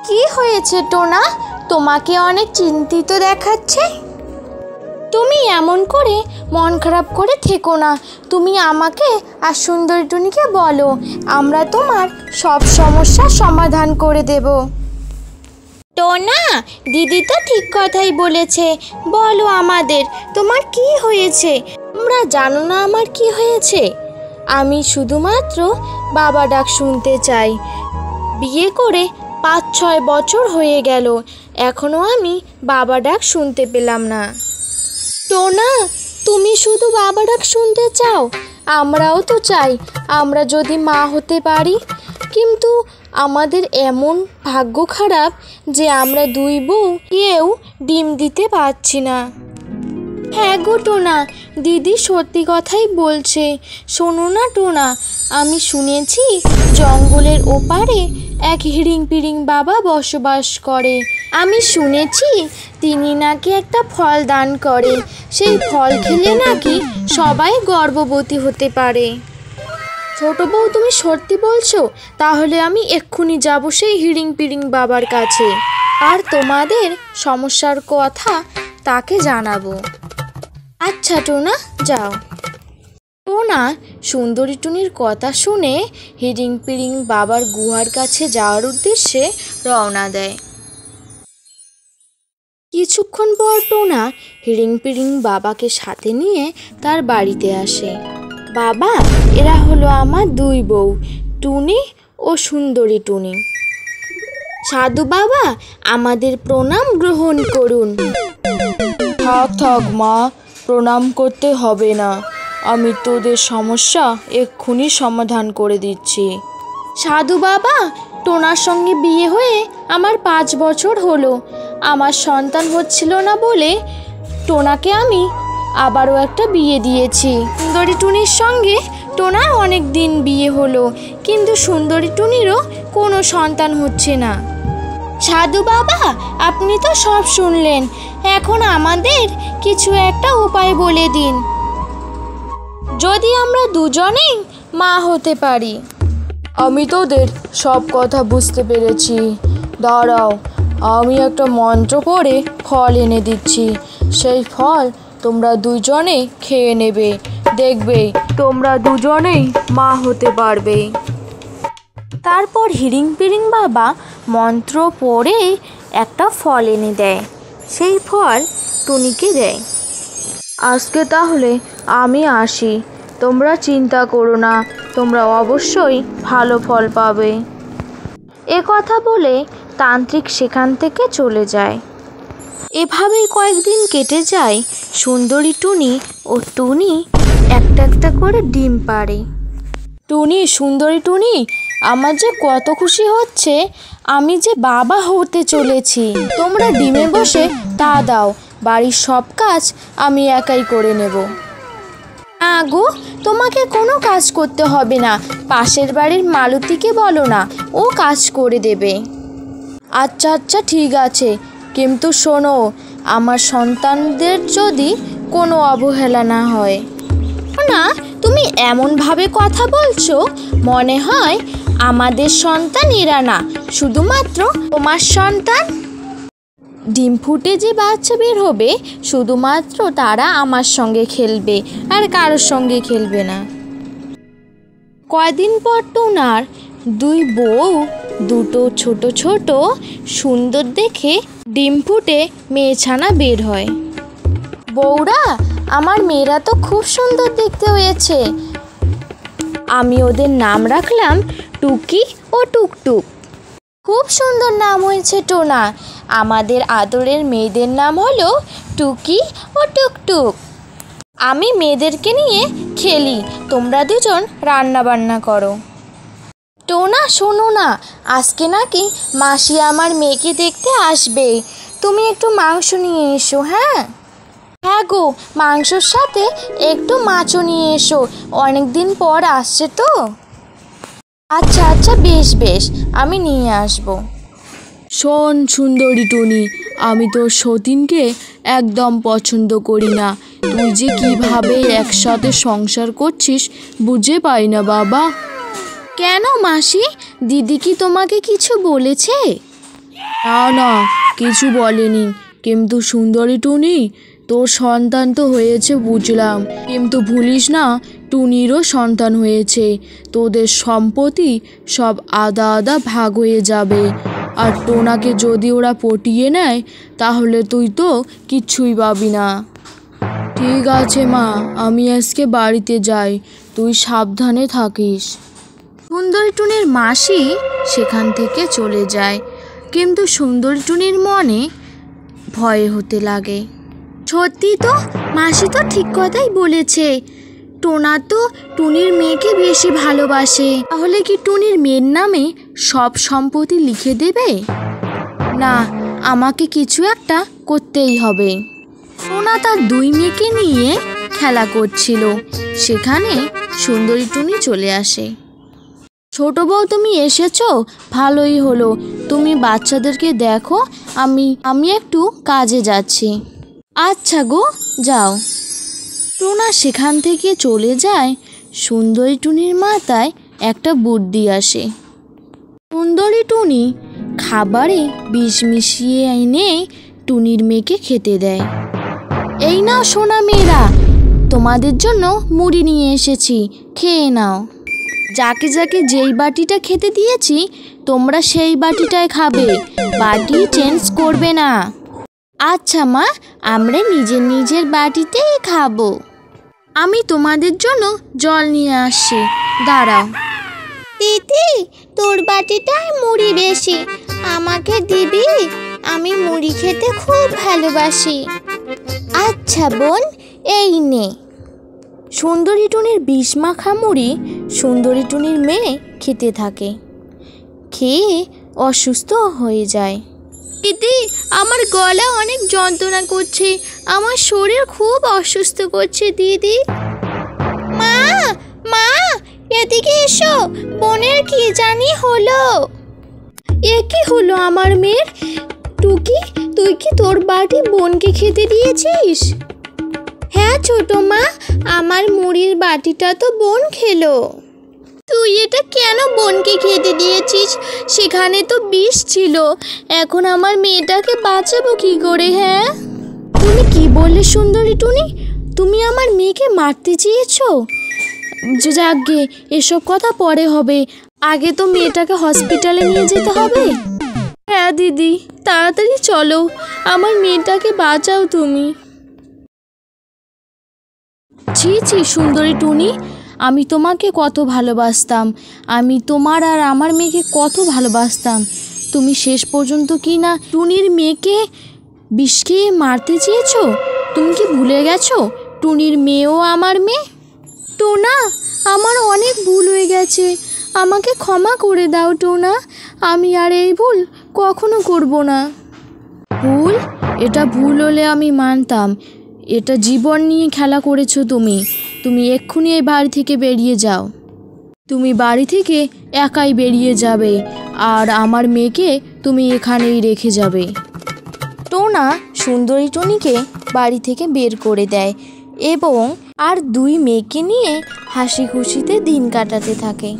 কি হয়েছে টোনা? তোমাকে অনেক চিন্তিত দেখাচ্ছে। তুমি এমন করে মন খারাপ করে থেকো না। তুমি আমাকে আর সুন্দরী টুনিকে বলো, আমরা তোমার সব সমস্যার সমাধান করে দেব। টোনা, দিদি তো ঠিক কথাই বলেছে। বলো আমাদের, তোমার কি হয়েছে? তোমরা জানো না আমার কি হয়েছে? আমি শুধুমাত্র বাবা ডাক শুনতে চাই। বিয়ে করে 5-6 বছর হয়ে গেল, এখনো আমি বাবা ডাক শুনতে পেলাম না। টোনা, তুমি শুধু বাবা ডাক শুনতে চাও? আমরাও তো চাই আমরা যদি মা হতে পারি, কিন্তু আমাদের এমন ভাগ্য খারাপ যে আমরা দুই বউ কেউ ডিম দিতে পারছি না। হ্যাঁ গো টোনা, দিদি সত্যি কথাই বলছে। শোনো না টোনা, আমি শুনেছি জঙ্গলের ওপারে এক হিড়িং পিড়িং বাবা বসবাস করে। আমি শুনেছি তিনি নাকি একটা ফল দান করে, সেই ফল খেলে নাকি সবাই গর্ভবতী হতে পারে। ছোট বউ, তুমি সত্যি বলছো? তাহলে আমি এক্ষুনি যাব সেই হিড়িং পিড়িং বাবার কাছে, আর তোমাদের সমস্যার কথা তাকে জানাবো। আচ্ছা টোনা, যাও। টোনা সুন্দরী টুনির কথা শুনে হিড়িং পিড়িং বাবার গুহার কাছে যাওয়ার উদ্দেশ্যে রওনা দেয়। কিছুক্ষণ পর টোনা হিড়িং পিড়িং বাবাকে সাথে নিয়ে তার বাড়িতে আসে। বাবা, এরা হলো আমার দুই বউ, টুনি ও সুন্দরী টুনি। সাধু বাবা, আমাদের প্রণাম গ্রহণ করুন। থাক থাক মা, প্রণাম করতে হবে না, আমি তোদের সমস্যা এক্ষুনি সমাধান করে দিচ্ছি। সাধু বাবা, টোনার সঙ্গে বিয়ে হয়ে আমার 5 বছর হলো। আমার সন্তান হচ্ছিল না বলে টোনাকে আমি আবারও একটা বিয়ে দিয়েছি। সুন্দরী টুনির সঙ্গে টোনার অনেক দিন বিয়ে হলো, কিন্তু সুন্দরী টুনিরও কোনো সন্তান হচ্ছে না। সাধু বাবা, আপনি তো সব শুনলেন, এখন আমাদের কিছু একটা উপায় বলে দিন, যদি আমরা দুজনেই মা হতে পারি। আমি তোদের সব কথা বুঝতে পেরেছি, দাঁড়াও, আমি একটা মন্ত্র পড়ে ফল এনে দিচ্ছি। সেই ফল তোমরা দুজনে খেয়ে নেবে, দেখবে তোমরা দুজনেই মা হতে পারবে। তারপর হিড়িং পিড়িং বাবা মন্ত্র পড়ে একটা ফল এনে দেয়, সেই ফল টুনিকে দেয়। আজকে তাহলে আমি আসি, তোমরা চিন্তা করো না, তোমরা অবশ্যই ভালো ফল পাবে। এ কথা বলে তান্ত্রিক সেখান থেকে চলে যায়। এভাবেই কয়েকদিন কেটে যায়। সুন্দরী টুনি ও টুনি একটা একটা করে ডিম পাড়ে। টুনি, সুন্দরী টুনি, আমার যে কত খুশি হচ্ছে, আমি যে বাবা হতে চলেছি। তোমরা ডিমে বসে তা দাও, বাড়ির সব কাজ আমি একাই করে নেব। না গো, তোমাকে কোনো কাজ করতে হবে না, পাশের বাড়ির মালতীকে বলো না, ও কাজ করে দেবে। আচ্ছা আচ্ছা ঠিক আছে, কিন্তু শোনো, আমার সন্তানদের যদি কোনো অবহেলা না হয়। না, তুমি এমনভাবে কথা বলছো, মনে হয় আমাদের সন্তান এরা না, শুধুমাত্র তোমার সন্তান। ডিম ফুটে যে বাচ্চা বের হবে, শুধুমাত্র তারা আমার সঙ্গে খেলবে, আর কারোর সঙ্গে খেলবে না। কয়দিন পর টোনার দুই বউ দুটো ছোট ছোট সুন্দর দেখে ডিম ফুটে মেয়ে ছানা বের হয়। বউরা, আমার মেয়েরা তো খুব সুন্দর দেখতে হয়েছে, আমি ওদের নাম রাখলাম টুকি ও টুকটুক। খুব সুন্দর নাম হয়েছে টোনা, আমাদের আদরের মেয়েদের নাম হলো টুকি ও টুকটুক। আমি মেয়েদেরকে নিয়ে খেলি, তোমরা দুজন রান্না বান্না করো। টোনা, শোনো না, আজকে নাকি মাসি আমার মেয়েকে দেখতে আসবে, তুমি একটু মাংস নিয়ে এসো। হ্যাঁ হ্যাঁ গো, মাংসর সাথে একটু মাছও নিয়ে এসো, অনেক দিন পর আসছে তো। আচ্ছা আচ্ছা, বেশ বেশ, আমি নিয়ে আসবো। শোন সুন্দরী টুনি, আমি তোর সতীনকে একদম পছন্দ করি না। তুই যে কিভাবে একসাথে সংসার করছিস বুঝে পাই না বাবা। কেন মাসি, দিদি কি তোমাকে কিছু বলেছে? না না, কিছু বলেনি। কিন্তু সুন্দরী টুনি, তোর সন্তান তো হয়েছে বুঝলাম, কিন্তু ভুলিস না টুনিরও সন্তান হয়েছে। তোদের সম্পত্তি সব আধা আধা ভাগ হয়ে যাবে। আর টোনাকে যদি ওরা পটিয়ে নেয় তাহলে তুই তো কিচ্ছুই পাবি না। ঠিক আছে মা, আমি আজকে বাড়িতে যাই, তুই সাবধানে থাকিস। সুন্দরী টুনির মাসি সেখান থেকে চলে যায়, কিন্তু সুন্দরী টুনির মনে ভয় হতে লাগে। সত্যি তো, মাসি তো ঠিক কথাই বলেছে। টোনা তো টুনির মেয়েকে বেশি ভালোবাসে। তাহলে কি টুনির মেয়ের নামে সব সম্পত্তি লিখে দেবে? না, আমাকে কিছু একটা করতেই হবে। টোনা তার দুই মেয়েকে নিয়ে খেলা করছিল, সেখানে সুন্দরী টুনি চলে আসে। ছোট বউ, তুমি এসেছো, ভালোই হলো। তুমি বাচ্চাদেরকে দেখো, আমি একটু কাজে যাচ্ছি। আচ্ছা গো, যাও। টোনা সেখান থেকে চলে যায়। সুন্দরী টুনির মাথায় একটা বুদ্ধি আসে। সুন্দরী টুনি খাবারে বিষ মিশিয়ে এনে টুনির মেয়েকে খেতে দেয়। এই নাও সোনা মেয়েরা, তোমাদের জন্য মুড়ি নিয়ে এসেছি, খেয়ে নাও। যাকে যাকে যেই বাটিটা খেতে দিয়েছি তোমরা সেই বাটিটাই খাবে, বাটি চেঞ্জ করবে না। আচ্ছা মা, আমরা নিজের নিজের বাটিতেই খাবো। আমি তোমাদের জন্য জল নিয়ে আসছি, দাঁড়াও। দিদি, তোর বাটিটায় মুড়ি বেশি, আমাকে দিবি? আমি মুড়ি খেতে খুব ভালোবাসি। আচ্ছা বোন, এই নে। সুন্দরী টুনির বিষ মাখা মুড়ি সুন্দরী টুনির মেয়ে খেতে থাকে, খেয়ে অসুস্থ হয়ে যায়। দিদি, আমার গলা অনেক যন্ত্রণা করছে, আমার শরীর খুব অসুস্থ করছে দিদি। মা মা, এদিকে এসো, বোনের কি জানি হলো। এ কি হলো আমার মেয়ের? টুকি, তুই কি তোর বাটি বোনকে খেতে দিয়েছিস? হ্যাঁ ছোট মা, আমার মুড়ির বাটিটা তো বোন খেলো। তুই এটা কেন বোনকে খেতে দিয়েছিস? সেখানে তো বিষ ছিল। এখন আমার মেয়েটাকে বাঁচাবো কি করে? হ্যাঁ, তুমি কি বললে সুন্দরী টুনি? তুমি আমার মেয়েকে মারতে চেয়েছো? যাকগে, এসব কথা পরে হবে, আগে তো মেয়েটাকে হসপিটালে নিয়ে যেতে হবে। হ্যাঁ দিদি, তাড়াতাড়ি চলো, আমার মেয়েটাকে বাঁচাও তুমি। ছি ছি সুন্দরী টুনি, আমি তোমাকে কত ভালোবাসতাম, আমি তোমার আর আমার মেয়েকে কত ভালোবাসতাম। তুমি শেষ পর্যন্ত কি না টুনির মেয়েকে বিষ খেয়ে মারতে চেয়েছো? তুমি কি ভুলে গেছো টুনির মেয়েও আমার মেয়ে? টোনা, আমার অনেক ভুল হয়ে গেছে, আমাকে ক্ষমা করে দাও টোনা, আমি আর এই ভুল কখনো করব না। ভুল? এটা ভুল হলে আমি মানতাম, এটা জীবন নিয়ে খেলা করেছো তুমি। তুমি এক্ষুনি এই বাড়ি থেকে বেরিয়ে যাও। তুমি বাড়ি থেকে একাই বেরিয়ে যাবে, আর আমার মেয়েকে তুমি এখানেই রেখে যাবে। টোনা সুন্দরী টুনিকে বাড়ি থেকে বের করে দেয় এবং আর দুই মেয়েকে নিয়ে হাসি খুশিতে দিন কাটাতে থাকে।